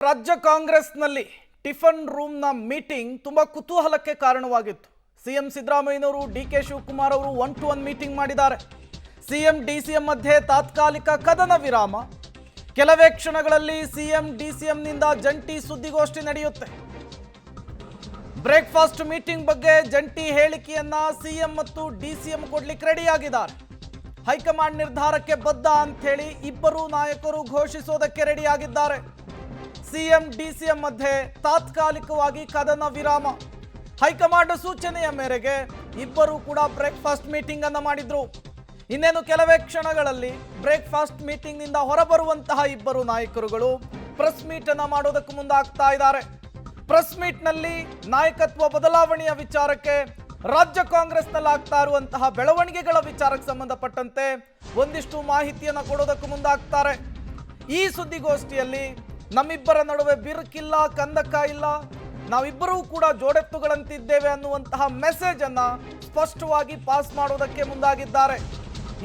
ರಾಜ್ಯ ಕಾಂಗ್ರೆಸ್ನಲ್ಲಿ tiffin ರೂಮ್ನ meeting ತುಂಬಾ ಕುತೂಹಲಕ್ಕೆ ಕಾರಣವಾಗಿತ್ತು. ಸಿಎಂ ಸಿದ್ದರಾಮಯ್ಯನವರು ಡಿಕೆ ಶಿವಕುಮಾರ್ ಅವರು 1-to-1 ಮೀಟಿಂಗ್ ಮಾಡಿದ್ದಾರೆ. ಸಿಎಂ ಡಿಸಿಎಂ ಮಧ್ಯೆ ತಾತ್ಕಾಲಿಕ ಕದನ ವಿರಾಮ. ಕೆಲವೇ ಕ್ಷಣಗಳಲ್ಲಿ ಸಿಎಂ ಡಿಸಿಎಂನಿಂದ ಜಂಟಿ ಸುದ್ದಿಗೋಷ್ಠಿ ನಡೆಯುತ್ತೆ. ಬ್ರೇಕ್ಫಾಸ್ಟ್ ಮೀಟಿಂಗ್ ಬಗ್ಗೆ ಜಂಟಿ ಹೇಳಿಕೆಯನ್ನ ಸಿಎಂ ಮತ್ತು ಡಿಸಿಎಂ ಕೊಡ್ಲಿಕ್ಕೆ ರೆಡಿಯಾಗಿದ್ದಾರೆ. ಹೈಕಮಾಂಡ್ ನಿರ್ಧಾರಕ್ಕೆ ಬದ್ಧ ಅಂತ ಹೇಳಿ ಇಬ್ಬರು ನಾಯಕರು ಘೋಷಿಸೋದಕ್ಕೆ ರೆಡಿಯಾಗಿದ್ದಾರೆ. ಸಿಎಂ ಡಿಸಿಎಂ ಮಧ್ಯೆ ತಾತ್ಕಾಲಿಕವಾಗಿ ಕದನ ವಿರಾಮ. ಹೈಕಮಾಂಡ್ ಸೂಚನೆಯ ಮೇರೆಗೆ ಇಬ್ಬರು ಕೂಡ ಬ್ರೇಕ್ಫಾಸ್ಟ್ ಮೀಟಿಂಗ್ ಅನ್ನು ಮಾಡಿದ್ರು. ಇನ್ನೇನು ಕೆಲವೇ ಕ್ಷಣಗಳಲ್ಲಿ ಬ್ರೇಕ್ಫಾಸ್ಟ್ ಮೀಟಿಂಗ್ ನಿಂದ ಹೊರಬರುವಂತಹ ಇಬ್ಬರು ನಾಯಕರುಗಳು ಪ್ರೆಸ್ ಮೀಟ್ ಅನ್ನು ಮಾಡೋದಕ್ಕೆ ಮುಂದಾಗ್ತಾ ಇದ್ದಾರೆ. ಪ್ರೆಸ್ ಮೀಟ್ ನಲ್ಲಿ ನಾಯಕತ್ವ ಬದಲಾವಣೆಯ ವಿಚಾರಕ್ಕೆ, ರಾಜ್ಯ ಕಾಂಗ್ರೆಸ್ನಲ್ಲಿ ಆಗ್ತಾ ಇರುವಂತಹ ಬೆಳವಣಿಗೆಗಳ ವಿಚಾರಕ್ಕೆ ಸಂಬಂಧಪಟ್ಟಂತೆ ಒಂದಿಷ್ಟು ಮಾಹಿತಿಯನ್ನು ಕೊಡೋದಕ್ಕೆ ಮುಂದಾಗ್ತಾರೆ. ಈ ಸುದ್ದಿಗೋಷ್ಠಿಯಲ್ಲಿ ನಮ್ಮಿಬ್ಬರ ನಡುವೆ ಬಿರುಕಿಲ್ಲ, ಕಂದಕ ಇಲ್ಲ, ನಾವಿಬ್ಬರೂ ಕೂಡ ಜೋಡೆತ್ತುಗಳಂತಿದ್ದೇವೆ ಅನ್ನುವಂತಹ ಮೆಸೇಜ್ ಅನ್ನ ಸ್ಪಷ್ಟವಾಗಿ ಪಾಸ್ ಮಾಡೋದಕ್ಕೆ ಮುಂದಾಗಿದ್ದಾರೆ.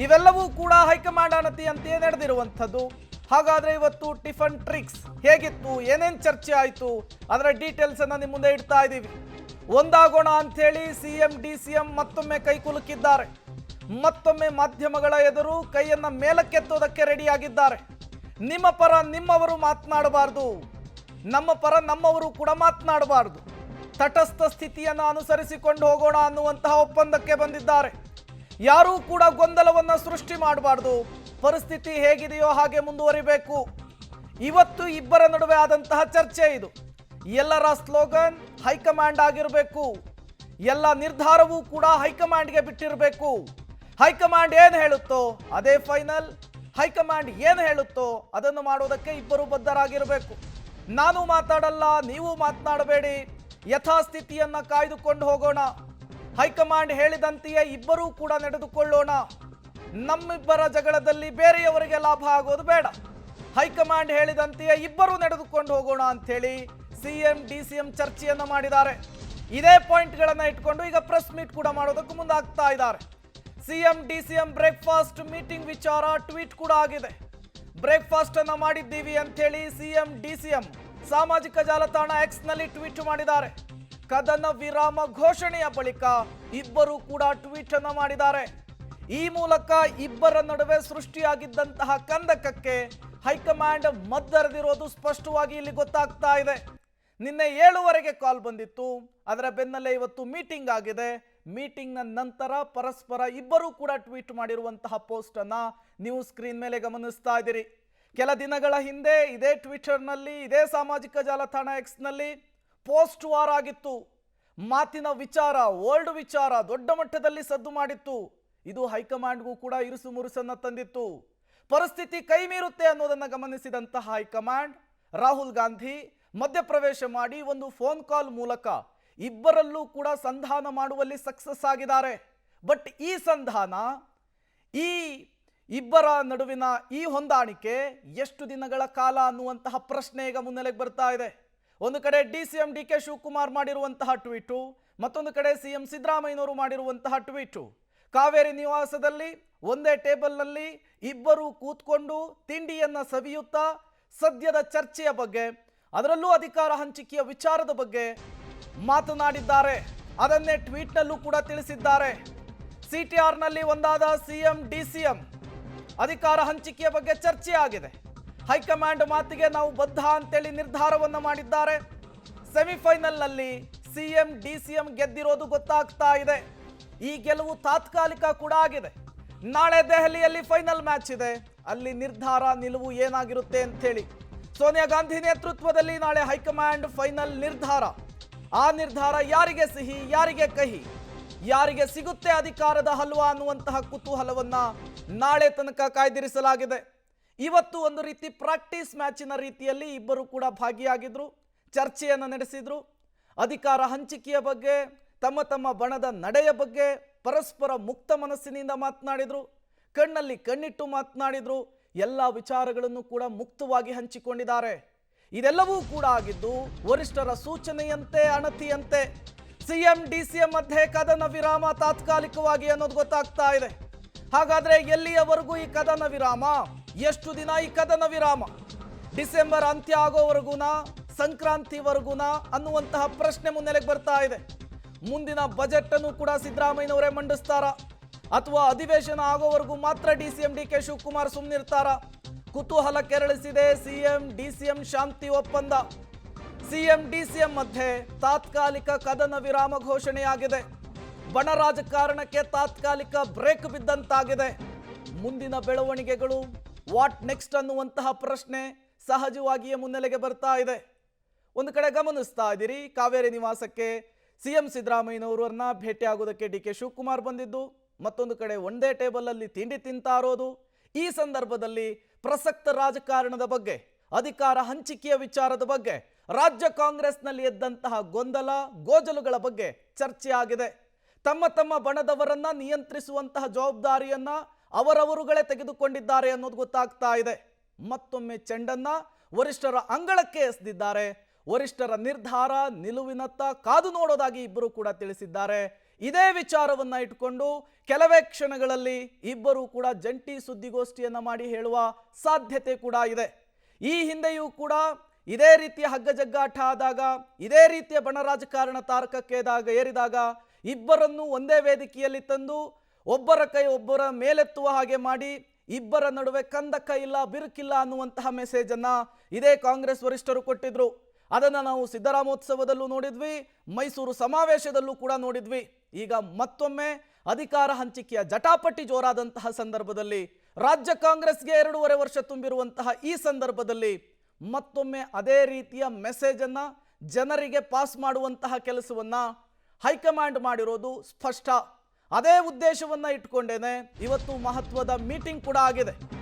ಇವೆಲ್ಲವೂ ಕೂಡ ಹೈಕಮಾಂಡ್ ಅಣತಿಯಂತೆಯೇ ನಡೆದಿರುವಂಥದ್ದು. ಹಾಗಾದ್ರೆ ಇವತ್ತು ಟಿಫನ್ ಟ್ರಿಕ್ಸ್ ಹೇಗಿತ್ತು, ಏನೇನು ಚರ್ಚೆ ಆಯಿತು, ಅದರ ಡೀಟೇಲ್ಸ್ ಅನ್ನ ನಿಮ್ಮ ಮುಂದೆ ಇಡ್ತಾ ಇದ್ದೀವಿ. ಒಂದಾಗೋಣ ಅಂಥೇಳಿ ಸಿಎಂ ಡಿಸಿಎಂ ಮತ್ತೊಮ್ಮೆ ಕೈಕುಲುಕಿದ್ದಾರೆ. ಮತ್ತೊಮ್ಮೆ ಮಾಧ್ಯಮಗಳ ಎದುರು ಕೈಯನ್ನ ಮೇಲಕ್ಕೆತ್ತೋದಕ್ಕೆ ರೆಡಿಯಾಗಿದ್ದಾರೆ. ನಿಮ್ಮ ಪರ ನಿಮ್ಮವರು ಮಾತನಾಡಬಾರ್ದು, ನಮ್ಮ ಪರ ನಮ್ಮವರು ಕೂಡ ಮಾತನಾಡಬಾರ್ದು, ತಟಸ್ಥ ಸ್ಥಿತಿಯನ್ನು ಅನುಸರಿಸಿಕೊಂಡು ಹೋಗೋಣ ಅನ್ನುವಂತಹ ಒಪ್ಪಂದಕ್ಕೆ ಬಂದಿದ್ದಾರೆ. ಯಾರೂ ಕೂಡ ಗೊಂದಲವನ್ನು ಸೃಷ್ಟಿ ಮಾಡಬಾರ್ದು, ಪರಿಸ್ಥಿತಿ ಹೇಗಿದೆಯೋ ಹಾಗೆ ಮುಂದುವರಿಬೇಕು. ಇವತ್ತು ಇಬ್ಬರ ನಡುವೆ ಆದಂತಹ ಚರ್ಚೆ ಇದು. ಎಲ್ಲರ ಸ್ಲೋಗನ್ ಹೈಕಮಾಂಡ್ ಆಗಿರಬೇಕು. ಎಲ್ಲ ನಿರ್ಧಾರವೂ ಕೂಡ ಹೈಕಮಾಂಡ್ಗೆ ಬಿಟ್ಟಿರಬೇಕು. ಹೈಕಮಾಂಡ್ ಏನು ಹೇಳುತ್ತೋ ಅದೇ ಫೈನಲ್. ಹೈಕಮಾಂಡ್ ಏನು ಹೇಳುತ್ತೋ ಅದನ್ನು ಮಾಡೋದಕ್ಕೆ ಇಬ್ಬರು ಬದ್ಧರಾಗಿರಬೇಕು. ನಾನು ಮಾತಾಡಲ್ಲ, ನೀವು ಮಾತನಾಡಬೇಡಿ, ಯಥಾಸ್ಥಿತಿಯನ್ನ ಕಾಯ್ದುಕೊಂಡು ಹೋಗೋಣ. ಹೈಕಮಾಂಡ್ ಹೇಳಿದಂತೆಯೇ ಇಬ್ಬರೂ ಕೂಡ ನಡೆದುಕೊಳ್ಳೋಣ. ನಮ್ಮಿಬ್ಬರ ಜಗಳದಲ್ಲಿ ಬೇರೆಯವರಿಗೆ ಲಾಭ ಆಗೋದು ಬೇಡ. ಹೈಕಮಾಂಡ್ ಹೇಳಿದಂತೆಯೇ ಇಬ್ಬರು ನಡೆದುಕೊಂಡು ಹೋಗೋಣ ಅಂಥೇಳಿ ಸಿಎಂ ಡಿಸಿಎಂ ಚರ್ಚೆಯನ್ನ ಮಾಡಿದ್ದಾರೆ. ಇದೇ ಪಾಯಿಂಟ್ಗಳನ್ನ ಇಟ್ಕೊಂಡು ಈಗ ಪ್ರೆಸ್ ಮೀಟ್ ಕೂಡ ಮಾಡೋದಕ್ಕೆ ಮುಂದಾಗ್ತಾ ಇದ್ದಾರೆ. ಸಿಎಂ ಡಿಸಿಎಂ ಬ್ರೇಕ್ಫಾಸ್ಟ್ ಮೀಟಿಂಗ್ ವಿಚಾರ ಟ್ವೀಟ್ ಕೂಡ ಆಗಿದೆ. ಬ್ರೇಕ್ಫಾಸ್ಟ್ ಅನ್ನ ಮಾಡಿದ್ದೀವಿ ಅಂಥೇಳಿ ಸಿಎಂ ಡಿಸಿಎಂ ಸಾಮಾಜಿಕ ಜಾಲತಾಣ ಎಕ್ಸ್ ನಲ್ಲಿ ಟ್ವೀಟ್ ಮಾಡಿದ್ದಾರೆ. ಕದನ ವಿರಾಮ ಘೋಷಣೆಯ ಬಳಿಕ ಇಬ್ಬರು ಕೂಡ ಟ್ವೀಟ್ ಅನ್ನ ಮಾಡಿದ್ದಾರೆ. ಈ ಮೂಲಕ ಇಬ್ಬರ ನಡುವೆ ಸೃಷ್ಟಿಯಾಗಿದ್ದಂತಹ ಕಂದಕಕ್ಕೆ ಹೈಕಮಾಂಡ್ ಮದ್ದರೆದಿರೋದು ಸ್ಪಷ್ಟವಾಗಿ ಇಲ್ಲಿ ಗೊತ್ತಾಗ್ತಾ ಇದೆ. ನಿನ್ನೆ 7:00ವರೆಗೆ ಕಾಲ್ ಬಂದಿತ್ತು, ಅದರ ಬೆನ್ನಲ್ಲೇ ಇವತ್ತು ಮೀಟಿಂಗ್ ಆಗಿದೆ. ಮೀಟಿಂಗ್ನ ನಂತರ ಪರಸ್ಪರ ಇಬ್ಬರೂ ಕೂಡ ಟ್ವೀಟ್ ಮಾಡಿರುವಂತಹ ಪೋಸ್ಟ್ ಅನ್ನ ನೀವು ಸ್ಕ್ರೀನ್ ಮೇಲೆ ಗಮನಿಸ್ತಾ ಇದ್ದೀರಿ. ಕೆಲ ದಿನಗಳ ಹಿಂದೆ ಇದೇ ಟ್ವಿಟರ್ನಲ್ಲಿ, ಇದೇ ಸಾಮಾಜಿಕ ಜಾಲತಾಣ ಎಕ್ಸ್ ನಲ್ಲಿ ಪೋಸ್ಟ್ ವಾರ್ ಆಗಿತ್ತು. ಮಾತಿನ ವಿಚಾರ, ವರ್ಲ್ಡ್ ವಿಚಾರ ದೊಡ್ಡ ಮಟ್ಟದಲ್ಲಿ ಸದ್ದು ಮಾಡಿತ್ತು. ಇದು ಹೈಕಮಾಂಡ್ಗೂ ಕೂಡ ಇರುಸು ಮುರುಸನ್ನ ತಂದಿತ್ತು. ಪರಿಸ್ಥಿತಿ ಕೈ ಮೀರುತ್ತೆ ಅನ್ನೋದನ್ನ ಗಮನಿಸಿದಂತಹ ಹೈಕಮಾಂಡ್ ರಾಹುಲ್ ಗಾಂಧಿ ಮಧ್ಯಪ್ರವೇಶ ಮಾಡಿ ಒಂದು ಫೋನ್ ಕಾಲ್ ಮೂಲಕ ಇಬ್ಬರಲ್ಲೂ ಕೂಡ ಸಂಧಾನ ಮಾಡುವಲ್ಲಿ ಸಕ್ಸಸ್ ಆಗಿದ್ದಾರೆ. ಬಟ್ ಈ ಸಂಧಾನ, ಈ ಇಬ್ಬರ ನಡುವಿನ ಈ ಹೊಂದಾಣಿಕೆ ಎಷ್ಟು ದಿನಗಳ ಕಾಲ ಅನ್ನುವಂತಹ ಪ್ರಶ್ನೆ ಈಗ ಮುನ್ನೆಲೆಗೆ ಬರ್ತಾ ಇದೆ. ಒಂದು ಕಡೆ ಡಿಸಿಎಂ ಡಿಕೆ ಶಿವಕುಮಾರ್ ಮಾಡಿರುವಂತಹ ಟ್ವೀಟು, ಮತ್ತೊಂದು ಕಡೆ ಸಿಎಂ ಸಿದ್ದರಾಮಯ್ಯನವರು ಮಾಡಿರುವಂತಹ ಟ್ವೀಟು. ಕಾವೇರಿ ನಿವಾಸದಲ್ಲಿ ಒಂದೇ ಟೇಬಲ್ನಲ್ಲಿ ಇಬ್ಬರು ಕೂತ್ಕೊಂಡು ತಿಂಡಿಯನ್ನ ಸವಿಯುತ್ತಾ ಸದ್ಯದ ಚರ್ಚೆಯ ಬಗ್ಗೆ, ಅದರಲ್ಲೂ ಅಧಿಕಾರ ಹಂಚಿಕೆಯ ವಿಚಾರದ ಬಗ್ಗೆ ಮಾತನಾಡಿದ್ದಾರೆ. ಅದನ್ನೇ ಟ್ವೀಟ್ನಲ್ಲೂ ಕೂಡ ತಿಳಿಸಿದ್ದಾರೆ. ಸಿಟಿಆರ್ನಲ್ಲಿ ಒಂದಾದ ಸಿಎಂ ಡಿಸಿಎಂ ಅಧಿಕಾರ ಹಂಚಿಕೆಯ ಬಗ್ಗೆ ಚರ್ಚೆ ಆಗಿದೆ. ಹೈಕಮಾಂಡ್ ಮಾತಿಗೆ ನಾವು ಬದ್ಧ ಅಂತೇಳಿ ನಿರ್ಧಾರವನ್ನು ಮಾಡಿದ್ದಾರೆ. ಸೆಮಿಫೈನಲ್ನಲ್ಲಿ ಸಿಎಂ ಡಿಸಿಎಂ ಗೆದ್ದಿರೋದು ಗೊತ್ತಾಗ್ತಾ ಇದೆ. ಈ ಗೆಲುವು ತಾತ್ಕಾಲಿಕ ಕೂಡ ಆಗಿದೆ. ನಾಳೆ ದೆಹಲಿಯಲ್ಲಿ ಫೈನಲ್ ಮ್ಯಾಚ್ ಇದೆ. ಅಲ್ಲಿ ನಿರ್ಧಾರ ನಿಲುವು ಏನಾಗಿರುತ್ತೆ ಅಂಥೇಳಿ ಸೋನಿಯಾ ಗಾಂಧಿ ನೇತೃತ್ವದಲ್ಲಿ ನಾಳೆ ಹೈಕಮಾಂಡ್ ಫೈನಲ್ ನಿರ್ಧಾರ. ಆ ನಿರ್ಧಾರ ಯಾರಿಗೆ ಸಿಹಿ, ಯಾರಿಗೆ ಕಹಿ, ಯಾರಿಗೆ ಸಿಗುತ್ತೆ ಅಧಿಕಾರದ ಹಲ್ವಾ ಅನ್ನುವಂತಹ ಕುತೂಹಲವನ್ನ ನಾಳೆ ತನಕ ಕಾಯ್ದಿರಿಸಲಾಗಿದೆ. ಇವತ್ತು ಒಂದು ರೀತಿ ಪ್ರಾಕ್ಟೀಸ್ ಮ್ಯಾಚಿನ ರೀತಿಯಲ್ಲಿ ಇಬ್ಬರು ಕೂಡ ಭಾಗಿಯಾಗಿದ್ರು, ಚರ್ಚೆಯನ್ನು ನಡೆಸಿದ್ರು. ಅಧಿಕಾರ ಹಂಚಿಕೆಯ ಬಗ್ಗೆ, ತಮ್ಮ ತಮ್ಮ ಬಣದ ನಡೆಯ ಬಗ್ಗೆ ಪರಸ್ಪರ ಮುಕ್ತ ಮನಸ್ಸಿನಿಂದ ಮಾತನಾಡಿದ್ರು, ಕಣ್ಣಲ್ಲಿ ಕಣ್ಣಿಟ್ಟು ಮಾತನಾಡಿದ್ರು. ಎಲ್ಲ ವಿಚಾರಗಳನ್ನು ಕೂಡ ಮುಕ್ತವಾಗಿ ಹಂಚಿಕೊಂಡಿದ್ದಾರೆ. ಇದೆಲ್ಲವೂ ಕೂಡ ಆಗಿದ್ದು ವರಿಷ್ಠರ ಸೂಚನೆಯಂತೆ, ಅಣತಿಯಂತೆ. ಸಿಎಂ ಡಿಸಿಎಂ ಮಧ್ಯೆ ಕದನ ವಿರಾಮ ತಾತ್ಕಾಲಿಕವಾಗಿ ಅನ್ನೋದು ಗೊತ್ತಾಗ್ತಾ ಇದೆ. ಹಾಗಾದ್ರೆ ಎಲ್ಲಿಯವರೆಗೂ ಈ ಕದನ ವಿರಾಮ, ಎಷ್ಟು ದಿನ ಈ ಕದನ ವಿರಾಮ? ಡಿಸೆಂಬರ್ ಅಂತ್ಯ ಆಗೋವರೆಗೂನಾ, ಸಂಕ್ರಾಂತಿವರೆಗೂನಾ ಅನ್ನುವಂತಹ ಪ್ರಶ್ನೆ ಮುನ್ನೆಲೆಗೆ ಬರ್ತಾ ಇದೆ. ಮುಂದಿನ ಬಜೆಟ್ ಅನ್ನು ಕೂಡ ಸಿದ್ದರಾಮಯ್ಯನವರೇ ಮಂಡಿಸ್ತಾರಾ ಅಥವಾ ಅಧಿವೇಶನ ಆಗೋವರೆಗೂ ಮಾತ್ರ ಡಿಸಿಎಂ ಡಿಕೆ ಶಿವಕುಮಾರ್ ಸುಮ್ಮನಿರ್ತಾರಾ? ಕುತೂಹಲ ಕೆರಳಿಸಿದೆ ಸಿಎಂ ಡಿಸಿಎಂ ಶಾಂತಿ ಒಪ್ಪಂದ. ಸಿಎಂ ಡಿಸಿಎಂ ಮಧ್ಯೆ ತಾತ್ಕಾಲಿಕ ಕದನ ವಿರಾಮ ಘೋಷಣೆಯಾಗಿದೆ. ಬಣ ರಾಜಕಾರಣಕ್ಕೆ ತಾತ್ಕಾಲಿಕ ಬ್ರೇಕ್ ಬಿದ್ದಂತಾಗಿದೆ. ಮುಂದಿನ ಬೆಳವಣಿಗೆಗಳು ವಾಟ್ ನೆಕ್ಸ್ಟ್ ಅನ್ನುವಂತಹ ಪ್ರಶ್ನೆ ಸಹಜವಾಗಿಯೇ ಮುನ್ನೆಲೆಗೆ ಬರ್ತಾ ಇದೆ. ಒಂದು ಕಡೆ ಗಮನಿಸ್ತಾ ಇದ್ದೀರಿ, ಕಾವೇರಿ ನಿವಾಸಕ್ಕೆ ಸಿಎಂ ಸಿದ್ದರಾಮಯ್ಯನವರನ್ನ ಭೇಟಿಯಾಗೋದಕ್ಕೆ ಡಿಕೆ ಶಿವಕುಮಾರ್ ಬಂದಿದ್ದು, ಮತ್ತೊಂದು ಕಡೆ ಒಂದೇ ಟೇಬಲ್ ಅಲ್ಲಿ ತಿಂಡಿ ತಿಂತಾ ಇರೋದು. ಈ ಸಂದರ್ಭದಲ್ಲಿ ಪ್ರಸಕ್ತ ರಾಜಕಾರಣದ ಬಗ್ಗೆ, ಅಧಿಕಾರ ಹಂಚಿಕೆಯ ವಿಚಾರದ ಬಗ್ಗೆ, ರಾಜ್ಯ ಕಾಂಗ್ರೆಸ್ನಲ್ಲಿ ಎದ್ದಂತಹ ಗೊಂದಲ ಗೋಜಲುಗಳ ಬಗ್ಗೆ ಚರ್ಚೆ ಆಗಿದೆ. ತಮ್ಮ ತಮ್ಮ ಬಣದವರನ್ನ ನಿಯಂತ್ರಿಸುವಂತಹ ಜವಾಬ್ದಾರಿಯನ್ನ ಅವರವರುಗಳೇ ತೆಗೆದುಕೊಂಡಿದ್ದಾರೆ ಅನ್ನೋದು ಗೊತ್ತಾಗ್ತಾ ಇದೆ. ಮತ್ತೊಮ್ಮೆ ಚೆಂಡನ್ನ ವರಿಷ್ಠರ ಅಂಗಳಕ್ಕೆ ಎಸೆದಿದ್ದಾರೆ. ವರಿಷ್ಠರ ನಿರ್ಧಾರ ನಿಲುವಿನತ್ತ ಕಾದು ನೋಡೋದಾಗಿ ಇಬ್ಬರು ಕೂಡ ತಿಳಿಸಿದ್ದಾರೆ. ಇದೇ ವಿಚಾರವನ್ನ ಇಟ್ಕೊಂಡು ಕೆಲವೇ ಕ್ಷಣಗಳಲ್ಲಿ ಇಬ್ಬರು ಕೂಡ ಜಂಟಿ ಸುದ್ದಿಗೋಷ್ಠಿಯನ್ನ ಮಾಡಿ ಹೇಳುವ ಸಾಧ್ಯತೆ ಕೂಡ ಇದೆ. ಈ ಹಿಂದೆಯೂ ಕೂಡ ಇದೇ ರೀತಿಯ ಹಗ್ಗಜಗ್ಗಾಟ ಆದಾಗ, ಇದೇ ರೀತಿಯ ಬಣ ರಾಜಕಾರಣ ತಾರಕಕ್ಕೆ ಏರಿದಾಗ ಇಬ್ಬರನ್ನು ಒಂದೇ ವೇದಿಕೆಯಲ್ಲಿ ತಂದು ಒಬ್ಬರ ಕೈ ಒಬ್ಬರ ಮೇಲೆತ್ತುವ ಹಾಗೆ ಮಾಡಿ ಇಬ್ಬರ ನಡುವೆ ಕಂದಕ ಇಲ್ಲ, ಬಿರುಕಿಲ್ಲ ಅನ್ನುವಂತಹ ಮೆಸೇಜ್ ಅನ್ನ ಇದೇ ಕಾಂಗ್ರೆಸ್ ವರಿಷ್ಠರು ಕೊಟ್ಟಿದ್ರು. ಅದನ್ನು ನಾವು ಸಿದ್ದರಾಮೋತ್ಸವದಲ್ಲೂ ನೋಡಿದ್ವಿ, ಮೈಸೂರು ಸಮಾವೇಶದಲ್ಲೂ ಕೂಡ ನೋಡಿದ್ವಿ. ಈಗ ಮತ್ತೊಮ್ಮೆ ಅಧಿಕಾರ ಹಂಚಿಕೆಯ ಜಟಾಪಟಿ ಜೋರಾದಂತಹ ಸಂದರ್ಭದಲ್ಲಿ, ರಾಜ್ಯ ಕಾಂಗ್ರೆಸ್ಗೆ 2.5 ವರ್ಷ ತುಂಬಿರುವಂತಹ ಈ ಸಂದರ್ಭದಲ್ಲಿ ಮತ್ತೊಮ್ಮೆ ಅದೇ ರೀತಿಯ ಮೆಸೇಜ್ ಅನ್ನ ಜನರಿಗೆ ಪಾಸ್ ಮಾಡುವಂತಹ ಕೆಲಸವನ್ನ ಹೈಕಮಾಂಡ್ ಮಾಡಿರೋದು ಸ್ಪಷ್ಟ. ಅದೇ ಉದ್ದೇಶವನ್ನ ಇಟ್ಕೊಂಡೇನೆ ಇವತ್ತು ಮಹತ್ವದ ಮೀಟಿಂಗ್ ಕೂಡ ಆಗಿದೆ.